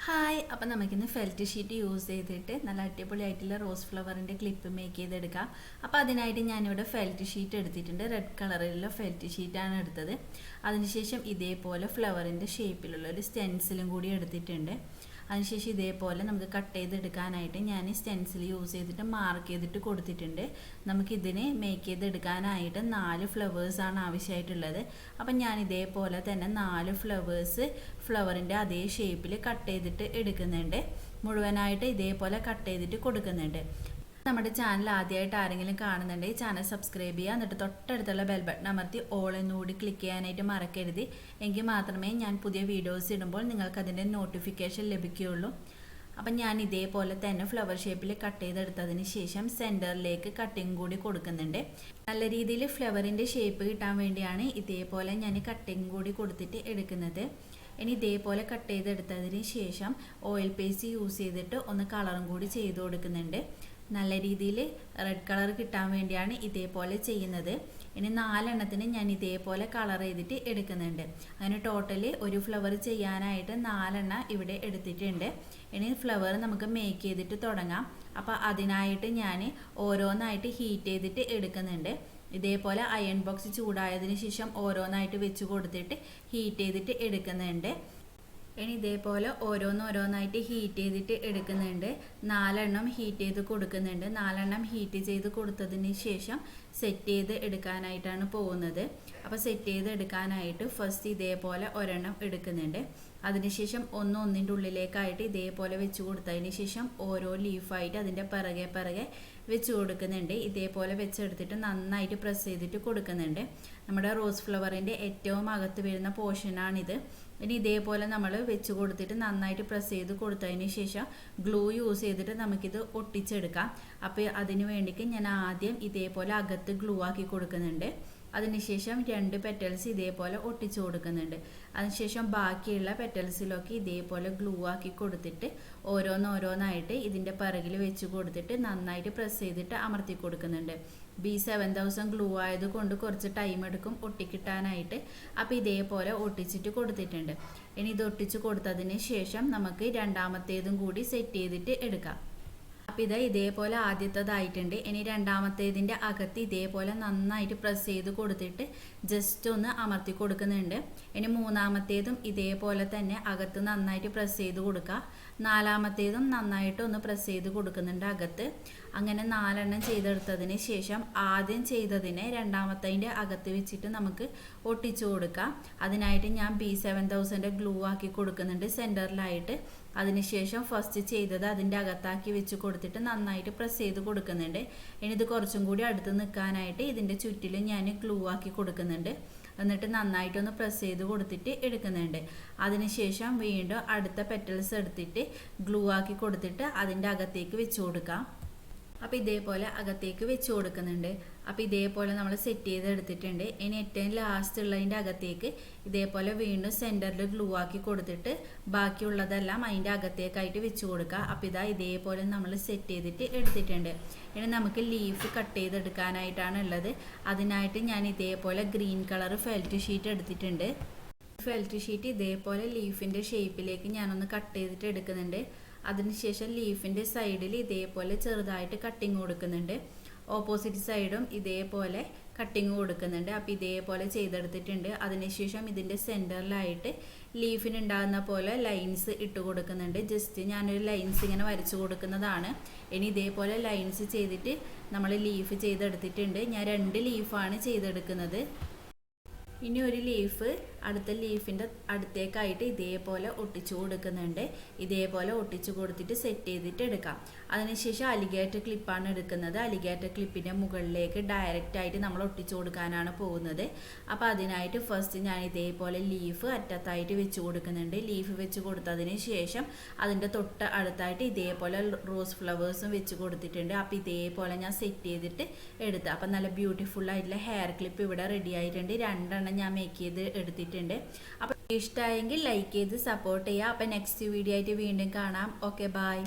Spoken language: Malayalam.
ഹായ്, അപ്പം നമുക്കിന്ന് ഫെൽറ്റ് ഷീറ്റ് യൂസ് ചെയ്തിട്ട് നല്ല അടിപൊളിയായിട്ടുള്ള റോസ് ഫ്ലവറിൻ്റെ ക്ലിപ്പ് മേക്ക് ചെയ്തെടുക്കാം. അപ്പോൾ അതിനായിട്ട് ഞാനിവിടെ ഫെൽറ്റ് ഷീറ്റ് എടുത്തിട്ടുണ്ട്. റെഡ് കളറിലുള്ള ഫെൽറ്റ് ഷീറ്റാണ് എടുത്തത്. അതിനുശേഷം ഇതേപോലെ ഫ്ലവറിൻ്റെ ഷേപ്പിലുള്ള ഒരു സ്റ്റെൻസിലും കൂടി എടുത്തിട്ടുണ്ട്. അതിനുശേഷം ഇതേപോലെ നമുക്ക് കട്ട് ചെയ്തെടുക്കാനായിട്ട് ഞാൻ സ്റ്റെൻസിൽ യൂസ് ചെയ്തിട്ട് മാർക്ക് ചെയ്തിട്ട് കൊടുത്തിട്ടുണ്ട്. നമുക്കിതിനെ മേക്ക് ചെയ്തെടുക്കാനായിട്ട് 4 ഫ്ലവേഴ്സാണ് ആവശ്യമായിട്ടുള്ളത്. അപ്പം ഞാൻ ഇതേപോലെ തന്നെ 4 ഫ്ലവറിൻ്റെ അതേ ഷേപ്പിൽ കട്ട് ചെയ്തിട്ട് എടുക്കുന്നുണ്ട്. മുഴുവനായിട്ട് ഇതേപോലെ കട്ട് ചെയ്തിട്ട് കൊടുക്കുന്നുണ്ട്. നമ്മുടെ ചാനൽ ആദ്യമായിട്ട് ആരെങ്കിലും കാണുന്നുണ്ടെങ്കിൽ ചാനൽ സബ്സ്ക്രൈബ് ചെയ്യുക. എന്നിട്ട് തൊട്ടടുത്തുള്ള ബെൽ ബട്ടൺ അമർത്തി ഓൾ എന്നുകൂടി ക്ലിക്ക് ചെയ്യാനായിട്ട് മറക്കരുത്. എങ്കിൽ മാത്രമേ ഞാൻ പുതിയ വീഡിയോസ് ഇടുമ്പോൾ നിങ്ങൾക്ക് അതിൻ്റെ നോട്ടിഫിക്കേഷൻ ലഭിക്കുകയുള്ളൂ. അപ്പം ഞാൻ ഇതേപോലെ തന്നെ ഫ്ലവർ ഷേപ്പിൽ കട്ട് ചെയ്തെടുത്തതിന് ശേഷം സെൻറ്ററിലേക്ക് കട്ടിങ് കൂടി കൊടുക്കുന്നുണ്ട്. നല്ല രീതിയിൽ ഫ്ലവറിൻ്റെ ഷേപ്പ് കിട്ടാൻ വേണ്ടിയാണ് ഇതേപോലെ ഞാൻ കട്ടിങ് കൂടി കൊടുത്തിട്ട് എടുക്കുന്നത്. ഇനി ഇതേപോലെ കട്ട് ചെയ്തെടുത്തതിന് ശേഷം ഓയിൽ പേസ്റ്റ് യൂസ് ചെയ്തിട്ട് ഒന്ന് കളറും കൂടി ചെയ്ത് കൊടുക്കുന്നുണ്ട്. നല്ല രീതിയിൽ റെഡ് കളർ കിട്ടാൻ വേണ്ടിയാണ് ഇതേപോലെ ചെയ്യുന്നത്. ഇനി 4 എണ്ണത്തിന് ഞാൻ ഇതേപോലെ കളർ ചെയ്തിട്ട് എടുക്കുന്നുണ്ട്. അങ്ങനെ ടോട്ടലി ഒരു ഫ്ലവർ ചെയ്യാനായിട്ട് 4 എണ്ണം ഇവിടെ എടുത്തിട്ടുണ്ട്. ഇനി ഫ്ലവർ നമുക്ക് മേക്ക് ചെയ്തിട്ട് തുടങ്ങാം. അപ്പോൾ അതിനായിട്ട് ഞാൻ ഓരോന്നായിട്ട് ഹീറ്റ് ചെയ്തിട്ട് എടുക്കുന്നുണ്ട്. ഇതേപോലെ അയൺ ബോക്സ് ചൂടായതിന് ശേഷം ഓരോന്നായിട്ട് വെച്ച് കൊടുത്തിട്ട് ഹീറ്റ് ചെയ്തിട്ട് എടുക്കുന്നുണ്ട്. ഇനി ഇതേപോലെ ഓരോന്നായിട്ട് ഹീറ്റ് ചെയ്തിട്ട് എടുക്കുന്നുണ്ട്. 4 എണ്ണം ഹീറ്റ് ചെയ്ത് കൊടുക്കുന്നുണ്ട്. 4 എണ്ണം ഹീറ്റ് ചെയ്ത് കൊടുത്തതിന് ശേഷം സെറ്റ് ചെയ്ത് എടുക്കാനായിട്ടാണ് പോകുന്നത്. അപ്പോൾ സെറ്റ് ചെയ്ത് എടുക്കാനായിട്ട് ഫസ്റ്റ് ഇതേപോലെ ഒരെണ്ണം എടുക്കുന്നുണ്ട്. അതിനുശേഷം ഒന്നിൻ്റെ ഉള്ളിലേക്കായിട്ട് ഇതേപോലെ വെച്ച് കൊടുത്തതിന് ശേഷം ഓരോ ലീഫായിട്ട് അതിൻ്റെ പിറകെ വെച്ച് കൊടുക്കുന്നുണ്ട്. ഇതേപോലെ വെച്ചെടുത്തിട്ട് നന്നായിട്ട് പ്രസ് ചെയ്തിട്ട് കൊടുക്കുന്നുണ്ട്. നമ്മുടെ റോസ് ഫ്ലവറിൻ്റെ ഏറ്റവും അകത്ത് വരുന്ന പോർഷനാണിത്. ഇനി ഇതേപോലെ നമ്മൾ വെച്ച് കൊടുത്തിട്ട് നന്നായിട്ട് പ്രസ് ചെയ്ത് കൊടുത്തതിന് ശേഷം ഗ്ലൂ യൂസ് ചെയ്തിട്ട് നമുക്കിത് ഒട്ടിച്ചെടുക്കാം. അപ്പോൾ അതിന് വേണ്ടിയിട്ട് ഞാൻ ആദ്യം ഇതേപോലെ അകത്ത് ഗ്ലൂ ആക്കി കൊടുക്കുന്നുണ്ട്. അതിനുശേഷം 2 പെറ്റൽസ് ഇതേപോലെ ഒട്ടിച്ചു കൊടുക്കുന്നുണ്ട്. അതിനുശേഷം ബാക്കിയുള്ള പെറ്റൽസിലൊക്കെ ഇതേപോലെ ഗ്ലൂ ആക്കി കൊടുത്തിട്ട് ഓരോന്നായിട്ട് ഇതിൻ്റെ പിറകിൽ വെച്ച് കൊടുത്തിട്ട് നന്നായിട്ട് പ്രസ് ചെയ്തിട്ട് അമർത്തി കൊടുക്കുന്നുണ്ട്. B7000 ഗ്ലൂ ആയതുകൊണ്ട് കുറച്ച് ടൈം എടുക്കും ഒട്ടിക്കിട്ടാനായിട്ട്. അപ്പോൾ ഇതേപോലെ ഒട്ടിച്ചിട്ട് കൊടുത്തിട്ടുണ്ട്. ഇനി ഇത് ഒട്ടിച്ച് കൊടുത്തതിന് ശേഷം നമുക്ക് രണ്ടാമത്തേതും കൂടി സെറ്റ് ചെയ്തിട്ട് എടുക്കാം. അപ്പോൾ ഇതേപോലെ ആദ്യത്തേതായിട്ടുണ്ട്. ഇനി രണ്ടാമത്തേതിൻ്റെ അകത്ത് ഇതേപോലെ നന്നായിട്ട് പ്രസ് ചെയ്ത് കൊടുത്തിട്ട് ജസ്റ്റ് ഒന്ന് അമർത്തി കൊടുക്കുന്നുണ്ട്. ഇനി മൂന്നാമത്തേതും ഇതേപോലെ തന്നെ അകത്ത് നന്നായിട്ട് പ്രസ് ചെയ്ത് കൊടുക്കുക. 4ാമത്തേതും നന്നായിട്ട് ഒന്ന് പ്രസ് ചെയ്ത് കൊടുക്കുന്നുണ്ട് അകത്ത്. അങ്ങനെ 4 എണ്ണം ചെയ്തെടുത്തതിന് ശേഷം ആദ്യം ചെയ്തതിനെ രണ്ടാമത്തതിൻ്റെ അകത്ത് വെച്ചിട്ട് നമുക്ക് ഒട്ടിച്ചു കൊടുക്കാം. അതിനായിട്ട് ഞാൻ B7000 ഗ്ലൂ ആക്കി കൊടുക്കുന്നുണ്ട് സെൻറ്ററിലായിട്ട്. അതിനുശേഷം ഫസ്റ്റ് ചെയ്തത് അതിൻ്റെ അകത്താക്കി വെച്ച് കൊടുത്തിട്ട് നന്നായിട്ട് പ്രസ് ചെയ്ത് കൊടുക്കുന്നുണ്ട്. ഇനി ഇത് കുറച്ചും കൂടി അടുത്ത് നിൽക്കാനായിട്ട് ഇതിൻ്റെ ചുറ്റിലും ഞാൻ ഗ്ലൂ ആക്കി കൊടുക്കുന്നുണ്ട്. എന്നിട്ട് നന്നായിട്ടൊന്ന് പ്രസ് ചെയ്ത് കൊടുത്തിട്ട് എടുക്കുന്നുണ്ട്. അതിനുശേഷം വീണ്ടും അടുത്ത പെറ്റൽസ് എടുത്തിട്ട് ഗ്ലൂ ആക്കി കൊടുത്തിട്ട് അതിൻ്റെ അകത്തേക്ക് വെച്ച് കൊടുക്കാം. അപ്പോൾ ഇതേപോലെ അകത്തേക്ക് വെച്ച് കൊടുക്കുന്നുണ്ട്. അപ്പോൾ ഇതേപോലെ നമ്മൾ സെറ്റ് ചെയ്ത് എടുത്തിട്ടുണ്ട്. ഇനി ഏറ്റവും ലാസ്റ്റ് ഉള്ളതിൻ്റെ അകത്തേക്ക് ഇതേപോലെ വീണ്ടും സെൻറ്ററിൽ ഗ്ലൂ ആക്കി കൊടുത്തിട്ട് ബാക്കിയുള്ളതെല്ലാം അതിൻ്റെ അകത്തേക്കായിട്ട് വെച്ച് കൊടുക്കുക. അപ്പോൾ ഇതേപോലെ നമ്മൾ സെറ്റ് ചെയ്തിട്ട് എടുത്തിട്ടുണ്ട്. ഇനി നമുക്ക് ലീഫ് കട്ട് ചെയ്തെടുക്കാനായിട്ടാണ് ഉള്ളത്. അതിനായിട്ട് ഞാൻ ഇതേപോലെ ഗ്രീൻ കളർ ഫെൽറ്റ് ഷീറ്റ് എടുത്തിട്ടുണ്ട്. ഫെൽറ്റ് ഷീറ്റ് ഇതേപോലെ ലീഫിൻ്റെ ഷേപ്പിലേക്ക് ഞാനൊന്ന് കട്ട് ചെയ്തിട്ട് എടുക്കുന്നുണ്ട്. അതിനുശേഷം ലീഫിൻ്റെ സൈഡിൽ ഇതേപോലെ ചെറുതായിട്ട് കട്ടിങ് കൊടുക്കുന്നുണ്ട്. ഓപ്പോസിറ്റ് സൈഡും ഇതേപോലെ കട്ടിങ് കൊടുക്കുന്നുണ്ട്. അപ്പോൾ ഇതേപോലെ ചെയ്തെടുത്തിട്ടുണ്ട്. അതിനുശേഷം ഇതിൻ്റെ സെൻറ്ററിലായിട്ട് ലീഫിനുണ്ടാകുന്ന പോലെ ലൈൻസ് ഇട്ട് കൊടുക്കുന്നുണ്ട്. ജസ്റ്റ് ഞാനൊരു ലൈൻസ് ഇങ്ങനെ വരച്ചു കൊടുക്കുന്നതാണ്. ഇനി ഇതേപോലെ ലൈൻസ് ചെയ്തിട്ട് നമ്മൾ ലീഫ് ചെയ്തെടുത്തിട്ടുണ്ട്. ഞാൻ 2 ലീഫാണ് ചെയ്തെടുക്കുന്നത്. ഇനി ഒരു ലീഫ് അടുത്ത ലീഫിൻ്റെ അടുത്തേക്കായിട്ട് ഇതേപോലെ ഒട്ടിച്ചു കൊടുക്കുന്നുണ്ട്. ഇതേപോലെ ഒട്ടിച്ചു കൊടുത്തിട്ട് സെറ്റ് ചെയ്തിട്ട് എടുക്കാം. അതിനുശേഷം അലിഗേറ്റർ ക്ലിപ്പാണ് എടുക്കുന്നത്. അലിഗേറ്റർ ക്ലിപ്പിൻ്റെ മുകളിലേക്ക് ഡയറക്റ്റായിട്ട് നമ്മൾ ഒട്ടിച്ചു കൊടുക്കാനാണ് പോകുന്നത്. അപ്പോൾ അതിനായിട്ട് ഫസ്റ്റ് ഞാൻ ഇതേപോലെ ലീഫ് അറ്റത്തായിട്ട് വെച്ച് കൊടുക്കുന്നുണ്ട്. ലീഫ് വെച്ച് കൊടുത്തതിന് ശേഷം അതിൻ്റെ തൊട്ട് അടുത്തായിട്ട് ഇതേപോലെ റോസ് ഫ്ലവേഴ്സും വെച്ച് കൊടുത്തിട്ടുണ്ട്. അപ്പോൾ ഇതേപോലെ ഞാൻ സെറ്റ് ചെയ്തിട്ട് എടുത്ത്. അപ്പം നല്ല ബ്യൂട്ടിഫുൾ ആയിട്ടുള്ള ഹെയർ ക്ലിപ്പ് ഇവിടെ റെഡി ആയിട്ടുണ്ട്. 2 എണ്ണം ഞാൻ മേക്ക് ചെയ്ത് എടുത്തിട്ടുണ്ട്. അപ്പോൾ ഇഷ്ടമായെങ്കിൽ ലൈക്ക് ചെയ്ത് സപ്പോർട്ട് ചെയ്യുക. അപ്പോൾ നെക്സ്റ്റ് വീഡിയോ ആയിട്ട് വീണ്ടും കാണാം. Okay, by.